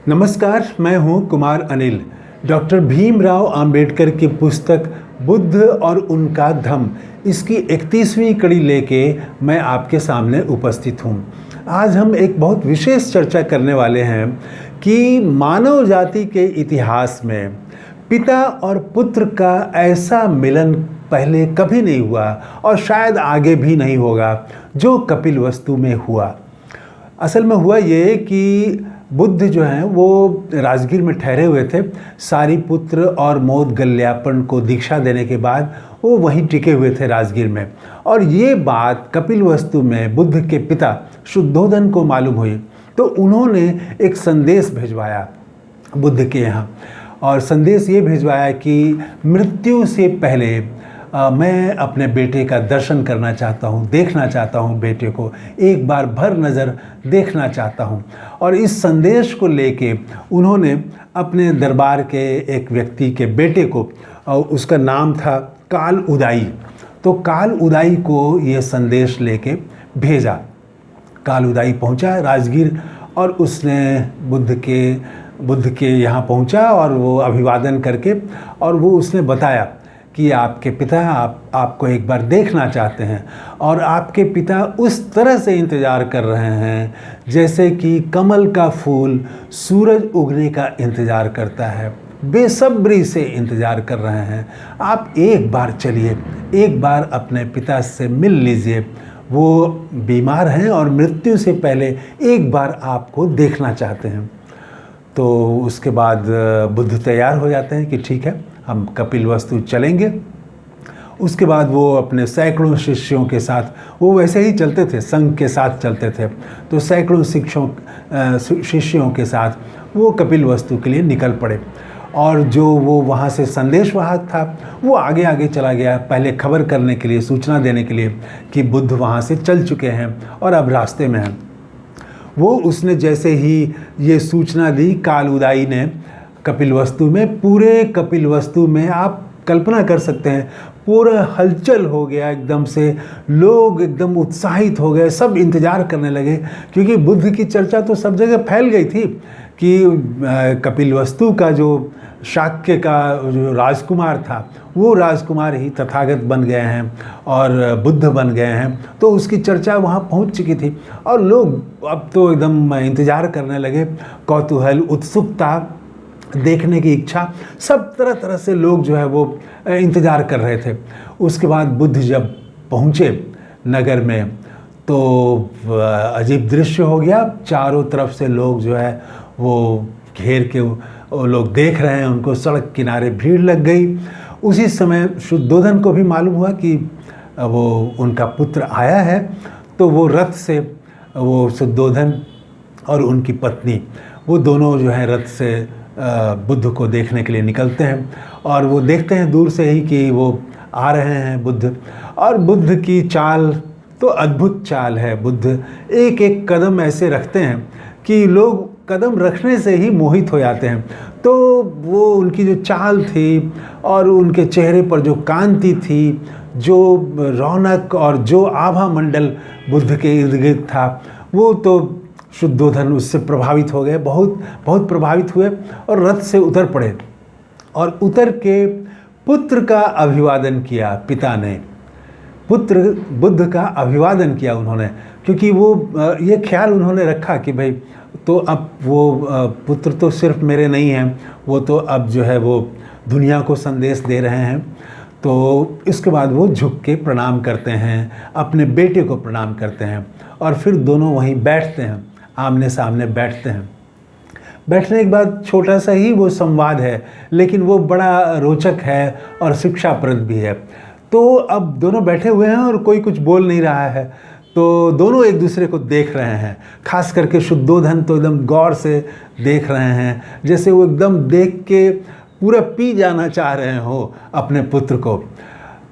नमस्कार, मैं हूं कुमार अनिल। डॉक्टर भीमराव अंबेडकर की पुस्तक बुद्ध और उनका धम्म, इसकी 31वीं कड़ी लेके मैं आपके सामने उपस्थित हूं। आज हम एक बहुत विशेष चर्चा करने वाले हैं कि मानव जाति के इतिहास में पिता और पुत्र का ऐसा मिलन पहले कभी नहीं हुआ और शायद आगे भी नहीं होगा जो कपिलवस्तु में हुआ। असल में हुआ ये कि बुद्ध जो हैं वो राजगीर में ठहरे हुए थे। सारिपुत्र और मोदगल्यापन को दीक्षा देने के बाद वो वहीं टिके हुए थे राजगीर में, और ये बात कपिलवस्तु में बुद्ध के पिता शुद्धोधन को मालूम हुई। तो उन्होंने एक संदेश भिजवाया बुद्ध के यहाँ, और संदेश ये भिजवाया कि मृत्यु से पहले मैं अपने बेटे का दर्शन करना चाहता हूँ, देखना चाहता हूँ, बेटे को एक बार भर नज़र देखना चाहता हूँ। और इस संदेश को लेके उन्होंने अपने दरबार के एक व्यक्ति के बेटे को, उसका नाम था काल उदाई, तो काल उदाई को ये संदेश लेके भेजा। काल उदाई पहुँचा राजगीर और उसने बुद्ध के यहाँ पहुँचा और वो अभिवादन करके, और वो उसने बताया कि आपके पिता आपको एक बार देखना चाहते हैं, और आपके पिता उस तरह से इंतज़ार कर रहे हैं जैसे कि कमल का फूल सूरज उगने का इंतज़ार करता है, बेसब्री से इंतज़ार कर रहे हैं। आप एक बार चलिए, एक बार अपने पिता से मिल लीजिए। वो बीमार हैं और मृत्यु से पहले एक बार आपको देखना चाहते हैं। तो उसके बाद बुद्ध तैयार हो जाते हैं कि ठीक है, हम कपिलवस्तु चलेंगे। उसके बाद वो अपने सैकड़ों शिष्यों के साथ, वो वैसे ही चलते थे, संघ के साथ चलते थे, तो सैकड़ों शिष्यों के साथ वो कपिलवस्तु के लिए निकल पड़े। और जो वो वहाँ से संदेशवाहक था वो आगे आगे चला गया, पहले खबर करने के लिए, सूचना देने के लिए कि बुद्ध वहाँ से चल चुके हैं और अब रास्ते में हैं। वो उसने जैसे ही ये सूचना दी काल उदाई ने कपिलवस्तु में, पूरे कपिलवस्तु में आप कल्पना कर सकते हैं पूरा हलचल हो गया एकदम से, लोग एकदम उत्साहित हो गए, सब इंतज़ार करने लगे, क्योंकि बुद्ध की चर्चा तो सब जगह फैल गई थी कि कपिलवस्तु का जो शाक्य का जो राजकुमार था वो राजकुमार ही तथागत बन गए हैं और बुद्ध बन गए हैं। तो उसकी चर्चा वहाँ पहुँच चुकी थी और लोग अब तो एकदम इंतज़ार करने लगे, कौतूहल, उत्सुकता, देखने की इच्छा, सब तरह तरह से लोग जो है वो इंतज़ार कर रहे थे। उसके बाद बुद्ध जब पहुँचे नगर में तो अजीब दृश्य हो गया। चारों तरफ से लोग जो है वो घेर के वो लोग देख रहे हैं उनको, सड़क किनारे भीड़ लग गई। उसी समय शुद्धोधन को भी मालूम हुआ कि वो उनका पुत्र आया है, तो वो रथ से, वो शुद्धोधन और उनकी पत्नी, वो दोनों जो है रथ से बुद्ध को देखने के लिए निकलते हैं, और वो देखते हैं दूर से ही कि वो आ रहे हैं बुद्ध। और बुद्ध की चाल तो अद्भुत चाल है। बुद्ध एक एक कदम ऐसे रखते हैं कि लोग कदम रखने से ही मोहित हो जाते हैं। तो वो उनकी जो चाल थी और उनके चेहरे पर जो कांति थी, जो रौनक और जो आभा मंडल बुद्ध के इर्द गिर्द था, वो तो शुद्धोधन उससे प्रभावित हो गए, बहुत बहुत प्रभावित हुए और रथ से उतर पड़े और उतर के पुत्र का अभिवादन किया। पिता ने पुत्र बुद्ध का अभिवादन किया उन्होंने, क्योंकि वो ये ख्याल उन्होंने रखा कि भाई तो अब वो पुत्र तो सिर्फ मेरे नहीं हैं, वो तो अब जो है वो दुनिया को संदेश दे रहे हैं। तो इसके बाद वो झुक के प्रणाम करते हैं, अपने बेटे को प्रणाम करते हैं, और फिर दोनों वहीं बैठते हैं, आमने सामने बैठते हैं। बैठने के बाद छोटा सा ही वो संवाद है, लेकिन वो बड़ा रोचक है और शिक्षाप्रद भी है। तो अब दोनों बैठे हुए हैं और कोई कुछ बोल नहीं रहा है, तो दोनों एक दूसरे को देख रहे हैं। खास करके शुद्धोधन तो एकदम गौर से देख रहे हैं, जैसे वो एकदम देख के पूरा पी जाना चाह रहे हो अपने पुत्र को।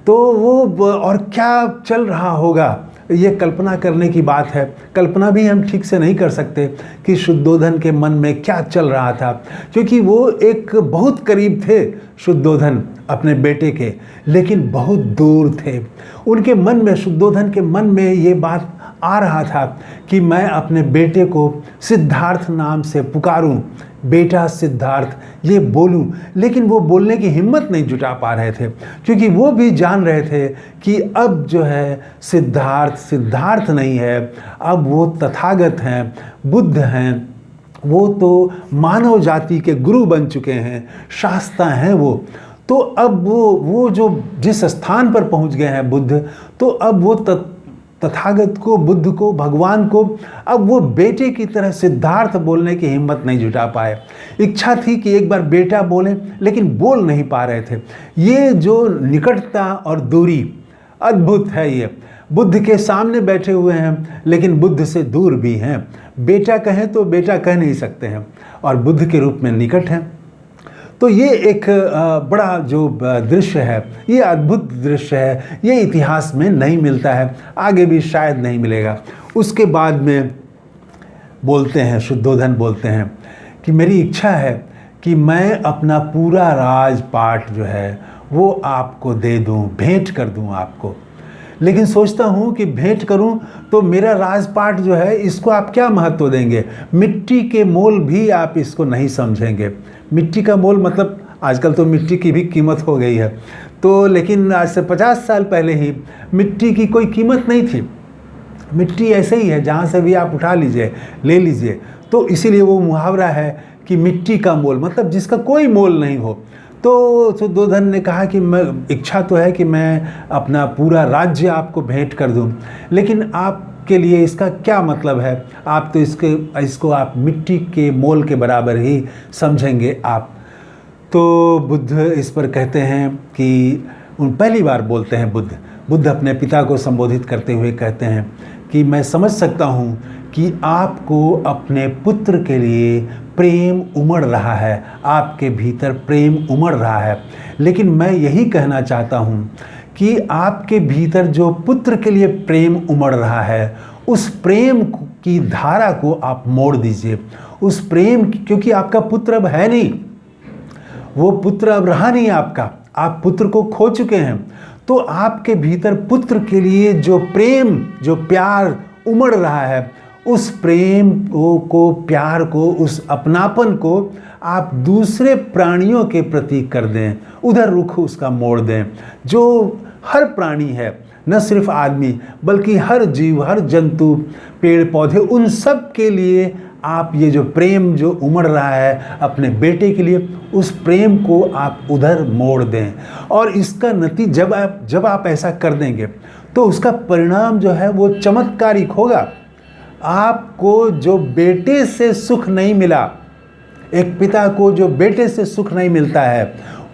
तो वो और क्या चल रहा होगा, ये कल्पना करने की बात है। कल्पना भी हम ठीक से नहीं कर सकते कि शुद्धोधन के मन में क्या चल रहा था, क्योंकि वो एक बहुत करीब थे शुद्धोधन अपने बेटे के, लेकिन बहुत दूर थे। उनके मन में, शुद्धोधन के मन में ये बात आ रहा था कि मैं अपने बेटे को सिद्धार्थ नाम से पुकारूं, बेटा सिद्धार्थ ये बोलूं, लेकिन वो बोलने की हिम्मत नहीं जुटा पा रहे थे, क्योंकि वो भी जान रहे थे कि अब जो है सिद्धार्थ सिद्धार्थ नहीं है, अब वो तथागत हैं, बुद्ध हैं, वो तो मानव जाति के गुरु बन चुके हैं, शास्ता हैं वो। तो अब वो जो जिस स्थान पर पहुंच गए हैं बुद्ध, तो अब वो तथागत को, बुद्ध को, भगवान को अब वो बेटे की तरह सिद्धार्थ बोलने की हिम्मत नहीं जुटा पाए। इच्छा थी कि एक बार बेटा बोले, लेकिन बोल नहीं पा रहे थे। ये जो निकटता और दूरी अद्भुत है। ये बुद्ध के सामने बैठे हुए हैं, लेकिन बुद्ध से दूर भी हैं। बेटा कहें तो बेटा कह नहीं सकते हैं, और बुद्ध के रूप में निकट हैं। तो ये एक बड़ा जो दृश्य है, ये अद्भुत दृश्य है, ये इतिहास में नहीं मिलता है, आगे भी शायद नहीं मिलेगा। उसके बाद में बोलते हैं, शुद्धोधन बोलते हैं कि मेरी इच्छा है कि मैं अपना पूरा राजपाट जो है वो आपको दे दूं, भेंट कर दूं आपको। लेकिन सोचता हूँ कि भेंट करूँ तो मेरा राजपाट जो है इसको आप क्या महत्व देंगे, मिट्टी के मोल भी आप इसको नहीं समझेंगे। मिट्टी का मोल मतलब आजकल तो मिट्टी की भी कीमत हो गई है, तो लेकिन आज से 50 साल पहले ही मिट्टी की कोई कीमत नहीं थी। मिट्टी ऐसे ही है, जहाँ से भी आप उठा लीजिए, ले लीजिए। तो इसीलिए वो मुहावरा है कि मिट्टी का मोल मतलब जिसका कोई मोल नहीं हो। तो शुद्धोधन ने कहा कि मैं इच्छा तो है कि मैं अपना पूरा राज्य आपको भेंट कर दूं, लेकिन आपके लिए इसका क्या मतलब है, आप तो इसको आप मिट्टी के मोल के बराबर ही समझेंगे आप। तो बुद्ध इस पर कहते हैं कि पहली बार बोलते हैं बुद्ध अपने पिता को संबोधित करते हुए कहते हैं कि मैं समझ सकता हूँ कि आपको अपने पुत्र के लिए प्रेम उमड़ रहा है, आपके भीतर प्रेम उमड़ रहा है, लेकिन मैं यही कहना चाहता हूँ कि आपके भीतर जो पुत्र के लिए प्रेम उमड़ रहा है, उस प्रेम की धारा को आप मोड़ दीजिए। उस प्रेम, क्योंकि आपका पुत्र अब है नहीं, वो पुत्र अब रहा नहीं आपका, आप पुत्र को खो चुके हैं। तो आपके भीतर पुत्र के लिए जो प्रेम, जो प्यार उमड़ रहा है, उस प्रेम को, प्यार को, उस अपनापन को आप दूसरे प्राणियों के प्रति कर दें, उधर रुख उसका मोड़ दें। जो हर प्राणी है, न सिर्फ आदमी बल्कि हर जीव, हर जंतु, पेड़ पौधे, उन सब के लिए आप ये जो प्रेम जो उमड़ रहा है अपने बेटे के लिए, उस प्रेम को आप उधर मोड़ दें। और इसका नतीजा जब आप ऐसा कर देंगे तो उसका परिणाम जो है वो चमत्कारिक होगा। आपको जो बेटे से सुख नहीं मिला, एक पिता को जो बेटे से सुख नहीं मिलता है,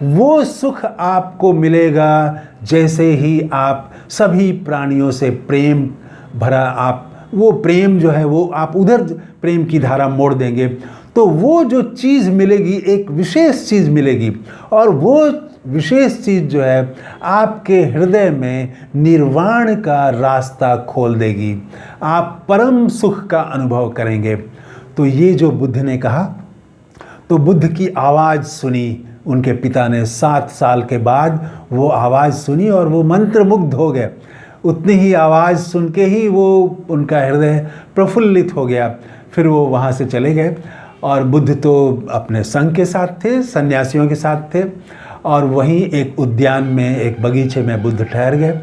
वो सुख आपको मिलेगा जैसे ही आप सभी प्राणियों से प्रेम भरा, आप वो प्रेम जो है वो आप उधर प्रेम की धारा मोड़ देंगे, तो वो जो चीज़ मिलेगी, एक विशेष चीज़ मिलेगी, और वो विशेष चीज़ जो है आपके हृदय में निर्वाण का रास्ता खोल देगी, आप परम सुख का अनुभव करेंगे। तो ये जो बुद्ध ने कहा, तो बुद्ध की आवाज़ सुनी उनके पिता ने, 7 साल के बाद वो आवाज़ सुनी और वो मंत्रमुग्ध हो गए। उतनी ही आवाज़ सुन के ही वो उनका हृदय प्रफुल्लित हो गया। फिर वो वहाँ से चले गए, और बुद्ध तो अपने संघ के साथ थे, सन्यासियों के साथ थे, और वहीं एक उद्यान में, एक बगीचे में बुद्ध ठहर गए।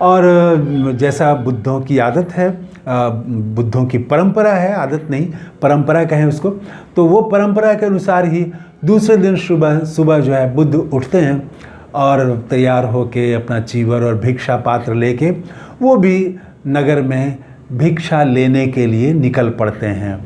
और जैसा बुद्धों की आदत है, बुद्धों की परंपरा है, आदत नहीं परंपरा कहें उसको, तो वो परंपरा के अनुसार ही दूसरे दिन सुबह जो है बुद्ध उठते हैं और तैयार होके अपना चीवर और भिक्षा पात्र लेके वो भी नगर में भिक्षा लेने के लिए निकल पड़ते हैं।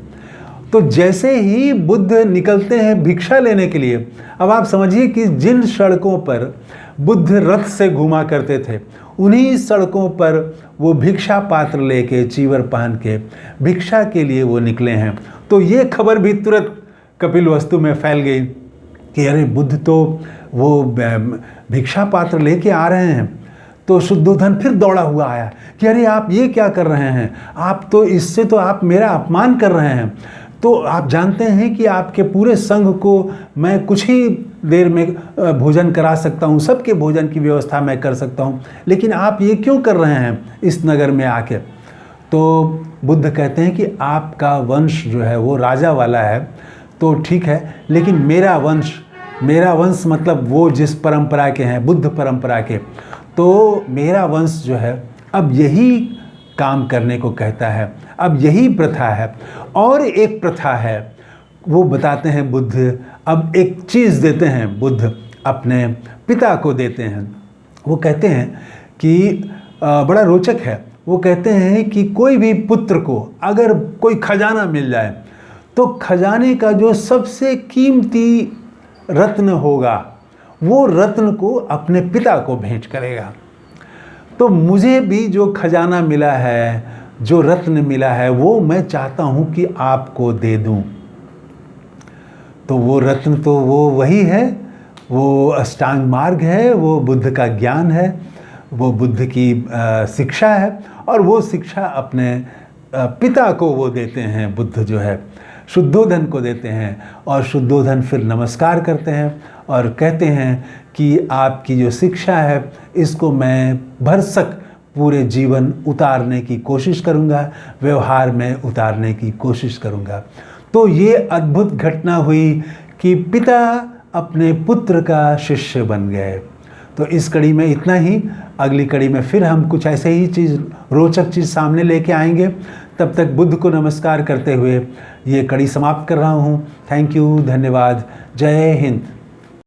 तो जैसे ही बुद्ध निकलते हैं भिक्षा लेने के लिए, अब आप समझिए कि जिन सड़कों पर बुद्ध रथ से घूमा करते थे, उन्हीं सड़कों पर वो भिक्षा पात्र लेके, चीवर पहन के भिक्षा के लिए वो निकले हैं। तो ये खबर भी तुरंत कपिलवस्तु में फैल गई कि अरे बुद्ध तो वो भिक्षा पात्र लेके आ रहे हैं। तो शुद्धोधन फिर दौड़ा हुआ आया कि अरे आप ये क्या कर रहे हैं, आप तो इससे तो आप मेरा अपमान कर रहे हैं। तो आप जानते हैं कि आपके पूरे संघ को मैं कुछ ही देर में भोजन करा सकता हूँ, सबके भोजन की व्यवस्था मैं कर सकता हूँ, लेकिन आप ये क्यों कर रहे हैं इस नगर में आके। तो बुद्ध कहते हैं कि आपका वंश जो है वो राजा वाला है, तो ठीक है, लेकिन मेरा वंश मतलब वो जिस परंपरा के हैं, बुद्ध परंपरा के, तो मेरा वंश जो है अब यही काम करने को कहता है, अब यही प्रथा है। और एक प्रथा है, वो बताते हैं बुद्ध, अब एक चीज़ देते हैं बुद्ध, अपने पिता को देते हैं। वो कहते हैं कि बड़ा रोचक है, वो कहते हैं कि कोई भी पुत्र को अगर कोई खजाना मिल जाए तो खजाने का जो सबसे कीमती रत्न होगा वो रत्न को अपने पिता को भेंट करेगा। तो मुझे भी जो खजाना मिला है, जो रत्न मिला है, वो मैं चाहता हूँ कि आपको दे दूँ। तो वो रत्न तो वो वही है, वो अष्टांग मार्ग है, वो बुद्ध का ज्ञान है, वो बुद्ध की शिक्षा है, और वो शिक्षा अपने पिता को वो देते हैं, बुद्ध जो है शुद्धोधन को देते हैं। और शुद्धोधन फिर नमस्कार करते हैं और कहते हैं कि आपकी जो शिक्षा है इसको मैं भरसक पूरे जीवन उतारने की कोशिश करूँगा, व्यवहार में उतारने की कोशिश करूँगा। तो ये अद्भुत घटना हुई कि पिता अपने पुत्र का शिष्य बन गए। तो इस कड़ी में इतना ही। अगली कड़ी में फिर हम कुछ ऐसे ही रोचक चीज़ सामने लेके आएंगे। तब तक बुद्ध को नमस्कार करते हुए ये कड़ी समाप्त कर रहा हूँ। थैंक यू, धन्यवाद, जय हिंद।